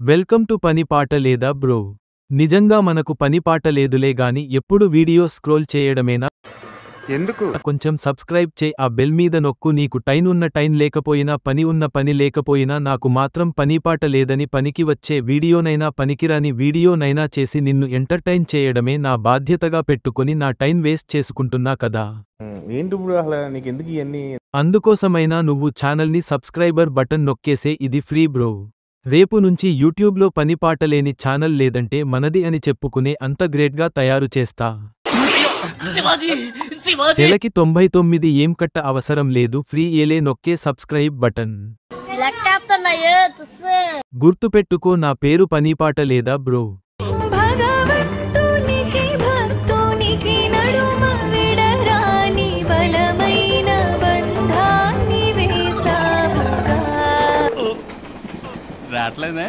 Welcome to పని పాట లేదా బ్రో. నిజంగా మనకు పని పాట లేదులే గాని ఎప్పుడు వీడియో స్క్రోల్ చేయడమేనా? ఎందుకు? కొంచెం సబ్స్క్రైబ్ చేయి, ఆ బెల్ మీద నొక్కు. నీకు టైం లేకపోయినా పని ఉన్న పని లేకపోయినా నాకు మాత్రం పనిపాట లేదని పనికి వచ్చే వీడియోనైనా పనికిరాని వీడియోనైనా చేసి నిన్ను ఎంటర్టైన్ చేయడమే నా బాధ్యతగా పెట్టుకొని నా టైం వేస్ట్ చేసుకుంటున్నా కదా. ఏంటి ఇప్పుడు అసలు నీకెందుకు ఇవన్నీ? అందుకోసమైనా నువ్వు ఛానల్ని సబ్స్క్రైబర్ బటన్ నొక్కేసే, ఇది ఫ్రీ బ్రో. రేపు నుంచి యూట్యూబ్లో పనిపాట లేని ఛానల్ లేదంటే మనది అని చెప్పుకునే అంత గ్రేట్గా తయారు చేస్తా. నెలకి 99 ఏం కట్ట అవసరం లేదు, ఫ్రీ ఏలే, నొక్కే సబ్స్క్రైబ్ బటన్. గుర్తుపెట్టుకో, నా పేరు పనిపాట లేదా బ్రో. రాట్లేదే.